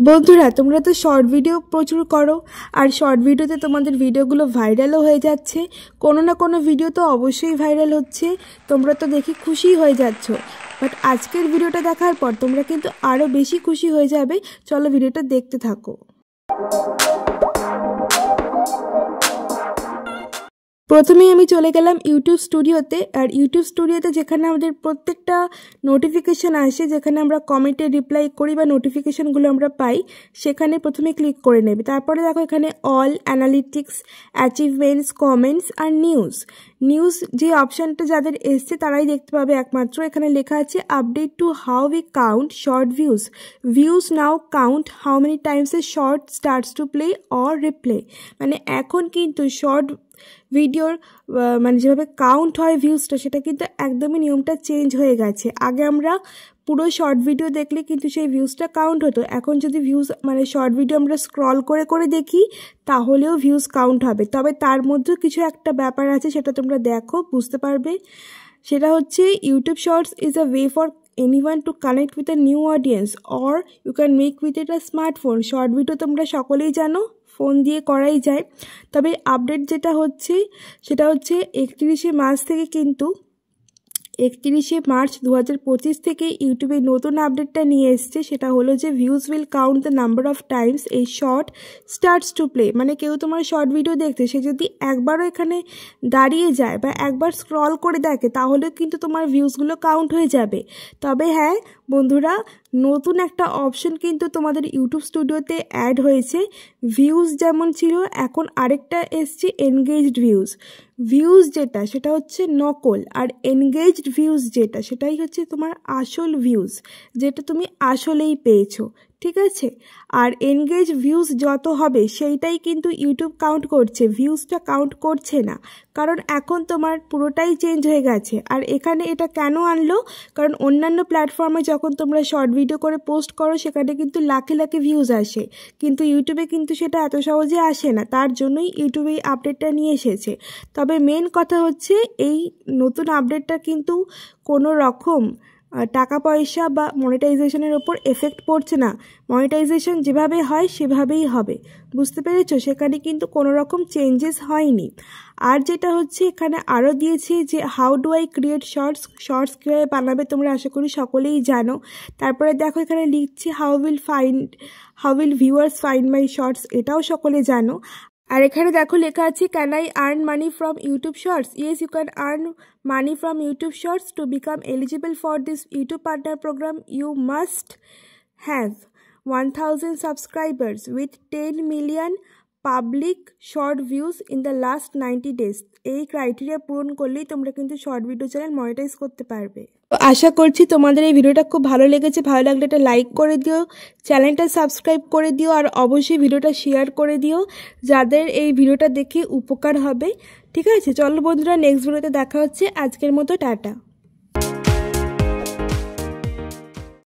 বন্ধুরা তোমরা তো শর্ট ভিডিও প্রচুর করো আর শর্ট ভিডিওতে তোমাদের ভিডিওগুলো ভাইরালও হয়ে যাচ্ছে। কোনো না কোনো ভিডিও তো অবশ্যই ভাইরাল হচ্ছে, তোমরা তো দেখে খুশি হয়ে যাচ্ছ। বাট আজকের ভিডিওটা দেখার পর তোমরা কিন্তু আরও বেশি খুশি হয়ে যাবে। চলো ভিডিওটা দেখতে থাকো। প্রথমেই আমি চলে গেলাম ইউটিউব স্টুডিওতে। আর ইউটিউব স্টুডিওতে যেখানে আমাদের প্রত্যেকটা নোটিফিকেশান আসে, যেখানে আমরা কমেন্টে রিপ্লাই করি বা নোটিফিকেশানগুলো আমরা পাই, সেখানে প্রথমে ক্লিক করে নেবে। তারপরে দেখো এখানে অল, অ্যানালিটিক্স, অ্যাচিভমেন্টস, কমেন্টস আর নিউজ। নিউজ যে অপশানটা যাদের এসছে তারাই দেখতে পাবে একমাত্র। এখানে লেখা আছে update to how we count short views, views now count how many times a short starts to play or replay. মানে এখন কিন্তু শর্ট ভিডিওর মানে যেভাবে কাউন্ট হয় ভিউজটা, সেটা কিন্তু একদমই নিয়মটা চেঞ্জ হয়ে গেছে। আগে আমরা পুরো শর্ট ভিডিও দেখলে কিন্তু সেই ভিউজটা কাউন্ট হতো। এখন যদি ভিউজ মানে শর্ট ভিডিও আমরা স্ক্রল করে করে দেখি তাহলেও ভিউজ কাউন্ট হবে। তবে তার মধ্যেও কিছু একটা ব্যাপার আছে, সেটা তোমরা দেখো বুঝতে পারবে। সেটা হচ্ছে YouTube shorts is a way for anyone to connect with a new audience or you can make with it a smartphone। Short video তোমরা সকলেই জানো ফোন দিয়ে করাই যায়। তবে আপডেট যেটা হচ্ছে সেটা হচ্ছে 31শে মার্চ থেকে, কিন্তু 31শে মার্চ 2025 থেকে ইউটিউবে নতুন আপডেটটা নিয়ে এসছে। সেটা হলো যে views will count the number of Times এই শর্ট স্টার্টস টু প্লে। মানে কেউ তোমার শর্ট ভিডিও দেখতে, সে যদি একবারও এখানে দাঁড়িয়ে যায় বা একবার স্ক্রল করে দেখে তাহলেও কিন্তু তোমার ভিউজগুলো কাউন্ট হয়ে যাবে। তবে হ্যাঁ বন্ধুরা, নতুন একটা অপশন কিন্তু তোমাদের ইউটিউব স্টুডিওতে অ্যাড হয়েছে। ভিউজ যেমন ছিল, এখন আরেকটা এসছে এনগেজড ভিউজ। ভিউজ যেটা সেটা হচ্ছে নকল, আর এনগেজড ভিউজ যেটা সেটাই হচ্ছে তোমার আসল ভিউজ, যেটা তুমি আসলেই পেয়েছো। ঠিক আছে? আর এনগেজ ভিউজ যত হবে সেইটাই কিন্তু ইউটিউব কাউন্ট করছে, ভিউজটা কাউন্ট করছে না। কারণ এখন তোমার পুরোটাই চেঞ্জ হয়ে গেছে। আর এখানে এটা কেন আনলো? কারণ অন্যান্য প্ল্যাটফর্মে যখন তোমরা শর্ট ভিডিও করে পোস্ট করো সেখানে কিন্তু লাখে লাখে ভিউজ আসে, কিন্তু ইউটিউবে কিন্তু সেটা এত সহজে আসে না। তার জন্যই ইউটিউবে এই আপডেটটা নিয়ে এসেছে। তবে মেন কথা হচ্ছে এই নতুন আপডেটটা কিন্তু কোনো রকম টাকা পয়সা বা মনিটাইজেশনের ওপর এফেক্ট পড়ছে না। মনিটাইজেশন যেভাবে হয় সেভাবেই হবে, বুঝতে পেরেছো? সেখানে কিন্তু কোনো রকম চেঞ্জেস হয়নি। আর যেটা হচ্ছে এখানে আরও দিয়েছে যে how do I create shorts, shorts কীভাবে বানাবে তোমরা আশা করি সকলেই জানো। তারপরে দেখো এখানে লিখছে how will viewers find my shorts, এটাও সকলে জানো। আর এখানে দেখো লেখা আছে can I earn money from YouTube shorts? Yes, you can earn money from YouTube shorts. To become eligible for this YouTube partner program you must have 1000 subscribers with 10 million public short views in the last 90 days। এই criteria পূরণ করলেই তোমরা কিন্তু short video channel monetize করতে পারবে। তো আশা করছি তোমাদের এই ভিডিওটা খুব ভালো লেগেছে। ভালো লাগলে একটা লাইক করে দিও, চ্যানেলটা সাবস্ক্রাইব করে দিও, আর অবশ্যই ভিডিওটা শেয়ার করে দিও যাদের এই ভিডিওটা দেখে উপকার হবে। ঠিক আছে? চলো বন্ধুরা, নেক্সট ভিডিওতে দেখা হচ্ছে। আজকের মতো টাটা।